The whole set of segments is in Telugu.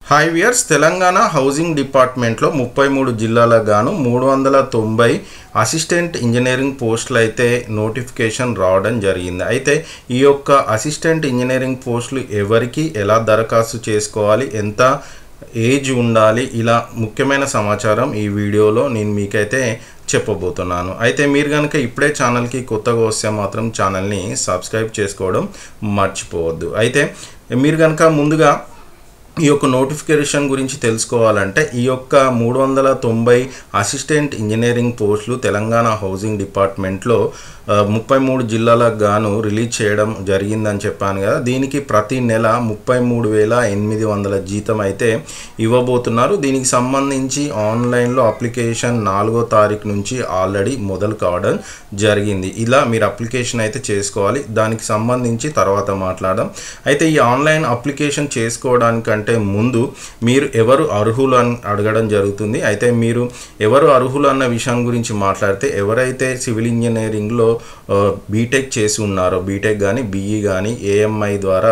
హాయ్ వ్యూయర్స్, తెలంగాణ హౌసింగ్ డిపార్ట్మెంట్లో 33 జిల్లాలకు గాను 390 అసిస్టెంట్ ఇంజనీరింగ్ పోస్టులు అయితే నోటిఫికేషన్ రావడం జరిగింది. అయితే ఈ యొక్క అసిస్టెంట్ ఇంజనీరింగ్ పోస్టులు ఎవరికి ఎలా దరఖాస్తు చేసుకోవాలి, ఎంత ఏజ్ ఉండాలి, ఇలా ముఖ్యమైన సమాచారం ఈ వీడియోలో నేను మీకైతే చెప్పబోతున్నాను. అయితే మీరు కనుక ఇప్పుడే ఛానల్కి కొత్తగా వస్తే మాత్రం ఛానల్ని సబ్స్క్రైబ్ చేసుకోవడం మర్చిపోవద్దు. అయితే మీరు కనుక ముందుగా ఈ యొక్క నోటిఫికేషన్ గురించి తెలుసుకోవాలంటే ఈ యొక్క 390 అసిస్టెంట్ ఇంజనీరింగ్ పోస్టులు తెలంగాణ హౌసింగ్ డిపార్ట్మెంట్లో 33 జిల్లాలకు గాను రిలీజ్ చేయడం జరిగిందని చెప్పాను కదా. దీనికి ప్రతి నెల 33,800 జీతం అయితే ఇవ్వబోతున్నారు. దీనికి సంబంధించి ఆన్లైన్లో అప్లికేషన్ 4వ తారీఖు నుంచి ఆల్రెడీ మొదలు కావడం జరిగింది. ఇలా మీరు అప్లికేషన్ అయితే చేసుకోవాలి. దానికి సంబంధించి తర్వాత మాట్లాడడం. అయితే ఈ ఆన్లైన్ అప్లికేషన్ చేసుకోవడానికంటే ముందు మీరు ఎవరు అర్హులు అని అడగడం జరుగుతుంది. అయితే మీరు ఎవరు అర్హులు అన్న విషయం గురించి మాట్లాడితే ఎవరైతే సివిల్ ఇంజనీరింగ్లో బీటెక్ చేసి ఉన్నారో, బీటెక్ కానీ బీఈ కానీ ఏఎంఐ ద్వారా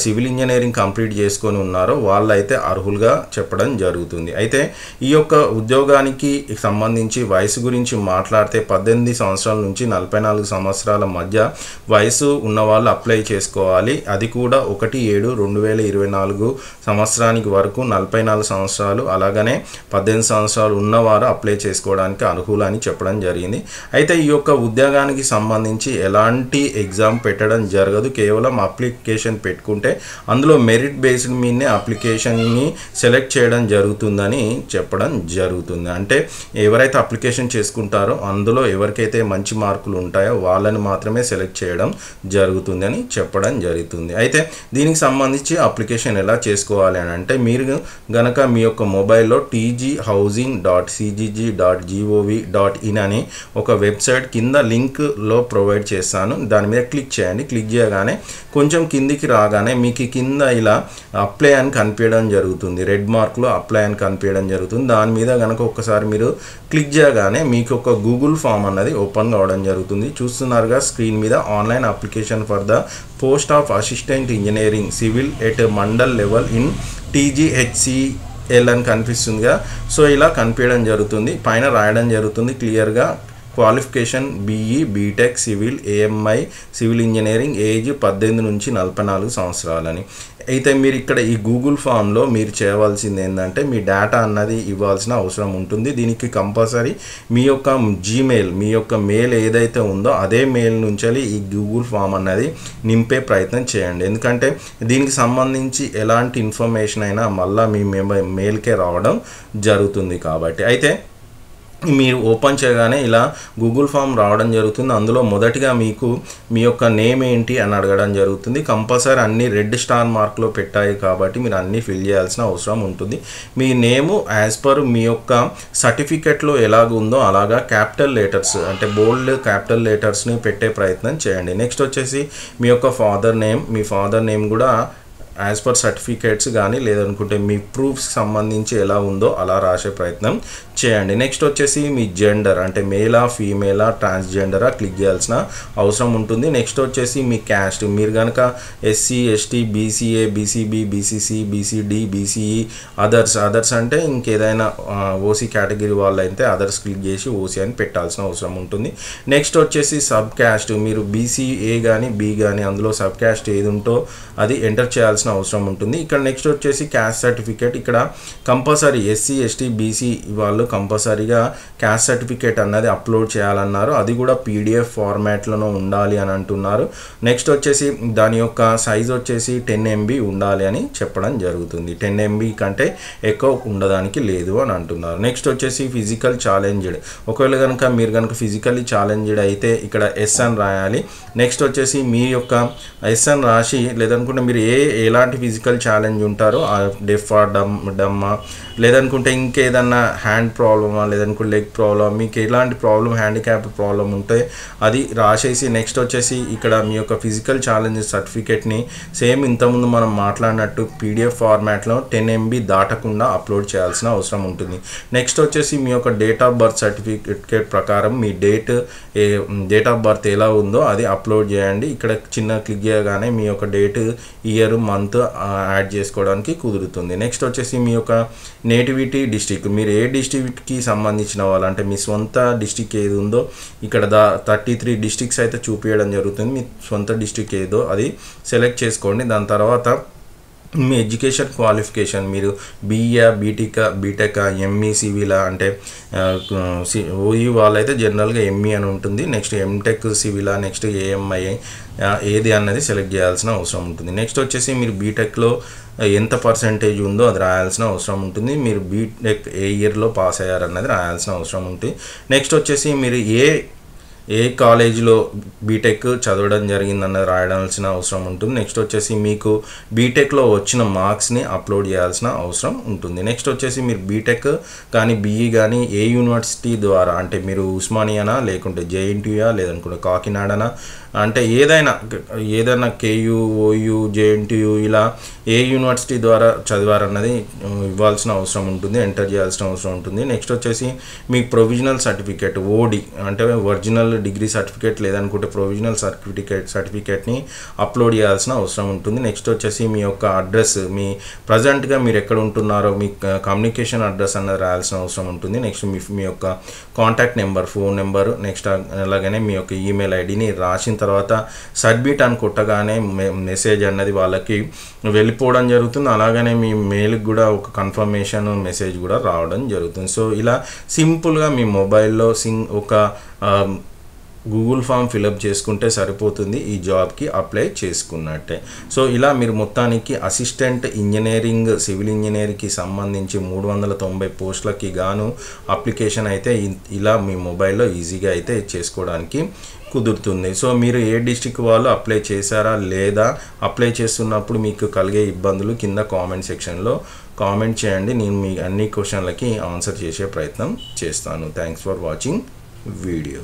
సివిల్ ఇంజనీరింగ్ కంప్లీట్ చేసుకొని ఉన్నారో వాళ్ళైతే అర్హులుగా చెప్పడం జరుగుతుంది. అయితే ఈ యొక్క ఉద్యోగానికి సంబంధించి వయసు గురించి మాట్లాడితే 18 సంవత్సరాల నుంచి 44 సంవత్సరాల మధ్య వయసు ఉన్న వాళ్ళు అప్లై చేసుకోవాలి. అది కూడా 1/7/2024 సంవత్సరానికి వరకు 44 సంవత్సరాలు అలాగనే 18 సంవత్సరాలు ఉన్నవారు అప్లై చేసుకోవడానికి అర్హులు అని చెప్పడం జరిగింది. అయితే ఈ యొక్క ఉద్యోగానికి సంబంధించి ఎలాంటి ఎగ్జామ్ పెట్టడం జరగదు. కేవలం అప్లికేషన్ పెట్టుకుంటే అందులో మెరిట్ బేస్డ్ మీదనే అప్లికేషన్ని సెలెక్ట్ చేయడం జరుగుతుందని చెప్పడం జరుగుతుంది. అంటే ఎవరైతే అప్లికేషన్ చేసుకుంటారో అందులో ఎవరికైతే మంచి మార్కులు ఉంటాయో వాళ్ళని మాత్రమే సెలెక్ట్ చేయడం జరుగుతుందని చెప్పడం జరుగుతుంది. అయితే దీనికి సంబంధించి అప్లికేషన్ ఎలా చేసుకోవాలి అని అంటే మీరు గనక మీ యొక్క మొబైల్లో tghousing.cgg.gov.in అని ఒక వెబ్సైట్ కింద లింక్లో ప్రొవైడ్ చేస్తాను. దాని మీద క్లిక్ చేయండి. క్లిక్ చేయగానే కొంచెం కిందికి రాగానే మీకు కింద ఇలా అప్లై అని కనిపించడం జరుగుతుంది. రెడ్ మార్క్లో అప్లై అని కనిపించడం జరుగుతుంది. దాని మీద కనుక ఒక్కసారి మీరు క్లిక్ చేయగానే మీకు ఒక గూగుల్ ఫామ్ అన్నది ఓపెన్ కావడం జరుగుతుంది. చూస్తున్నారుగా స్క్రీన్ మీద online application for the post of assistant engineering civil at mandal level in TGHCL అని కనిపిస్తుందిగా. సో ఇలా కనిపించడం జరుగుతుంది. పైన రాయడం జరుగుతుంది క్లియర్గా qualification BE BTech civil AMI civil engineering age 18 నుంచి 44 సంవత్సరాలని. అయితే మీరు ఇక్కడ ఈ గూగుల్ ఫామ్లో మీరు చేయవలసింది ఏంటంటే మీ డేటా అన్నది ఇవ్వాల్సిన అవసరం ఉంటుంది. దీనికి కంపల్సరీ మీ యొక్క జీమెయిల్, మీ యొక్క మెయిల్ ఏదైతే ఉందో అదే మెయిల్ నుంచి ఈ గూగుల్ ఫామ్ అన్నది నింపే ప్రయత్నం చేయండి. ఎందుకంటే దీనికి సంబంధించి ఎలాంటి ఇన్ఫర్మేషన్ అయినా మళ్ళీ మీ మెయిల్కే రావడం జరుగుతుంది కాబట్టి. అయితే మీరు ఓపెన్ చేయగానే ఇలా గూగుల్ ఫామ్ రావడం జరుగుతుంది. అందులో మొదటిగా మీకు మీ యొక్క నేమ్ ఏంటి అని అడగడం జరుగుతుంది. కంపల్సరీ అన్ని రెడ్ స్టార్ మార్క్లో పెట్టాయి కాబట్టి మీరు అన్నీ ఫిల్ చేయాల్సిన అవసరం ఉంటుంది. మీ నేము యాజ్ పర్ మీ యొక్క సర్టిఫికెట్లో ఎలాగుందో అలాగా క్యాపిటల్ లెటర్స్ అంటే బోల్డ్ క్యాపిటల్ లెటర్స్ని పెట్టే ప్రయత్నం చేయండి. నెక్స్ట్ వచ్చేసి మీ యొక్క ఫాదర్ నేమ్, మీ ఫాదర్ నేమ్ కూడా యాజ్ పర్ సర్టిఫికేట్స్ కానీ లేదనుకుంటే మీ ప్రూఫ్స్కి సంబంధించి ఎలా ఉందో అలా రాసే ప్రయత్నం చేయండి. నెక్స్ట్ వచ్చేసి మీ జెండర్ అంటే మేలా ఫీమేలా ట్రాన్స్జెండరా క్లిక్ చేయాల్సిన అవసరం ఉంటుంది. నెక్స్ట్ వచ్చేసి మీ క్యాస్ట్, మీరు కనుక SC ST BCA BCB BCC BCD BCE others అంటే ఇంకేదైనా OC కేటగిరీ వాళ్ళు అయితే అదర్స్ క్లిక్ చేసి OC అని పెట్టాల్సిన అవసరం ఉంటుంది. నెక్స్ట్ వచ్చేసి సబ్ క్యాస్ట్, మీరు BCA కానీ B కానీ అందులో సబ్ క్యాస్ట్ ఏది ఉంటో అది ఎంటర్ చేయాల్సిన అవసరం ఉంటుంది. ఇక్కడ నెక్స్ట్ వచ్చేసి క్యాస్ట్ సర్టిఫికేట్, ఇక్కడ కంపల్సరీ SC ST BC వాళ్ళు కంపల్సరీగా క్యాస్ట్ సర్టిఫికేట్ అన్నది అప్లోడ్ చేయాలన్నారు. అది కూడా PDF ఫార్మాట్లోనూ ఉండాలి అని అంటున్నారు. నెక్స్ట్ వచ్చేసి దాని యొక్క సైజ్ వచ్చేసి 10 MB ఉండాలి అని చెప్పడం జరుగుతుంది. 10 MB కంటే ఎక్కువ ఉండడానికి లేదు అని అంటున్నారు. నెక్స్ట్ వచ్చేసి ఫిజికల్ ఛాలెంజ్డ్, ఒకవేళ కనుక మీరు కనుక ఫిజికల్లీ ఛాలెంజ్డ్ అయితే ఇక్కడ S అని రాయాలి. నెక్స్ట్ వచ్చేసి మీ యొక్క S అని రాసి లేదనుకుంటే మీరు ఎలాంటి ఫిజికల్ ఛాలెంజ్ ఉంటారో డెఫా డమ్మా లేదనుకుంటే ఇంకేదన్నా హ్యాండ్ ప్రాబ్లమా లేదనుకో లెగ్ ప్రాబ్లమ్, మీకు ఎలాంటి ప్రాబ్లం హ్యాండిక్యాప్ ప్రాబ్లం ఉంటే అది రాసేసి నెక్స్ట్ వచ్చేసి ఇక్కడ మీ యొక్క ఫిజికల్ ఛాలెంజెస్ సర్టిఫికేట్ని సేమ్ ఇంతకుముందు మనం మాట్లాడినట్టు పీడిఎఫ్ ఫార్మాట్లో 10 MB దాటకుండా అప్లోడ్ చేయాల్సిన అవసరం ఉంటుంది. నెక్స్ట్ వచ్చేసి మీ యొక్క డేట్ ఆఫ్ బర్త్ సర్టిఫికేట్ ప్రకారం మీ డేట్ ఆఫ్ బర్త్ ఎలా ఉందో అది అప్లోడ్ చేయండి. ఇక్కడ చిన్న క్లిక్ చేయగానే మీ యొక్క డేట్, ఇయర్, మంత్ యాడ్ చేసుకోవడానికి కుదురుతుంది. నెక్స్ట్ వచ్చేసి మీ యొక్క నేటివిటీ డిస్ట్రిక్ట్, మీరు ఏ డిస్ట్రిక్ట్కి సంబంధించిన వాళ్ళు అంటే మీ సొంత డిస్ట్రిక్ట్ ఏది ఉందో ఇక్కడ 33 డిస్ట్రిక్ట్స్ అయితే చూపించడం జరుగుతుంది. మీ సొంత డిస్ట్రిక్ట్ ఏదో అది సెలెక్ట్ చేసుకోండి. దాని తర్వాత మీ ఎడ్యుకేషన్ క్వాలిఫికేషన్, మీరు బీఈ, బీటెక్, ఎంఈ, సివిలా అంటే ఓఈ వాళ్ళైతే జనరల్గా ఎంఈ అని ఉంటుంది. నెక్స్ట్ ఎంటెక్ సివిలా, నెక్స్ట్ ఏఎంఐ ఏది అన్నది సెలెక్ట్ చేయాల్సిన అవసరం ఉంటుంది. నెక్స్ట్ వచ్చేసి మీరు బీటెక్లో ఎంత పర్సెంటేజ్ ఉందో అది రాయాల్సిన అవసరం ఉంటుంది. మీరు బీటెక్ ఏ ఇయర్లో పాస్ అయ్యారన్నది రాయాల్సిన అవసరం ఉంటుంది. నెక్స్ట్ వచ్చేసి మీరు ఏ కాలేజీలో బీటెక్ చదవడం జరిగిందన్నది రాయాల్సిన అవసరం ఉంటుంది. నెక్స్ట్ వచ్చేసి మీకు బీటెక్లో వచ్చిన మార్క్స్ని అప్లోడ్ చేయాల్సిన అవసరం ఉంటుంది. నెక్స్ట్ వచ్చేసి మీరు బీటెక్ కానీ బీఈ కానీ ఏ యూనివర్సిటీ ద్వారా అంటే మీరు ఉస్మానియానా లేకుంటే జేఎన్టీయూయా లేదనుకుంటే కాకినాడనా అంటే ఏదైనా కేయూ, ఓయూ, జేఎన్టీయూ ఇలా ఏ యూనివర్సిటీ ద్వారా చదివారన్నది ఇవ్వాల్సిన అవసరం ఉంటుంది, ఎంటర్ చేయాల్సిన అవసరం ఉంటుంది. నెక్స్ట్ వచ్చేసి మీ ప్రొవిజనల్ సర్టిఫికేట్ ఓడి అంటే ఒరిజినల్ డిగ్రీ సర్టిఫికేట్ లేదనుకుంటే ప్రొవిజనల్ సర్టిఫికేట్ని అప్లోడ్ చేయాల్సిన అవసరం ఉంటుంది. నెక్స్ట్ వచ్చేసి మీ యొక్క అడ్రస్, మీ ప్రజెంట్గా మీరు ఎక్కడ ఉంటున్నారో మీ కమ్యూనికేషన్ అడ్రస్ అన్నది రాయాల్సిన అవసరం ఉంటుంది. నెక్స్ట్ మీ యొక్క contact number, phone number, next అలాగనే మీ యొక్క ఈమెయిల్ ఐడిని రాసిన తర్వాత సబ్మిట్ అని కొట్టగానే మెసేజ్ అన్నది వాళ్ళకి వెళ్ళిపోవడం జరుగుతుంది. అలాగనే మీ మెయిల్కి కూడా ఒక కన్ఫర్మేషన్ మెసేజ్ కూడా రావడం జరుగుతుంది. సో ఇలా సింపుల్గా మీ మొబైల్లో ఒక గూగుల్ ఫామ్ ఫిలప్ చేసుకుంటే సరిపోతుంది, ఈ జాబ్కి అప్లై చేసుకున్నట్టే. సో ఇలా మీరు మొత్తానికి అసిస్టెంట్ ఇంజనీరింగ్ సివిల్ ఇంజనీరింగ్కి సంబంధించి 390 పోస్టులకి గాను అప్లికేషన్ అయితే ఇలా మీ మొబైల్లో ఈజీగా అయితే చేసుకోవడానికి కుదురుతుంది. సో మీరు ఏ డిస్ట్రిక్ట్ వాళ్ళు అప్లై చేశారా లేదా, అప్లై చేస్తున్నప్పుడు మీకు కలిగే ఇబ్బందులు కింద కామెంట్ సెక్షన్లో కామెంట్ చేయండి. నేను మీ అన్ని క్వశ్చన్లకి ఆన్సర్ చేసే ప్రయత్నం చేస్తాను. Thanks for watching video.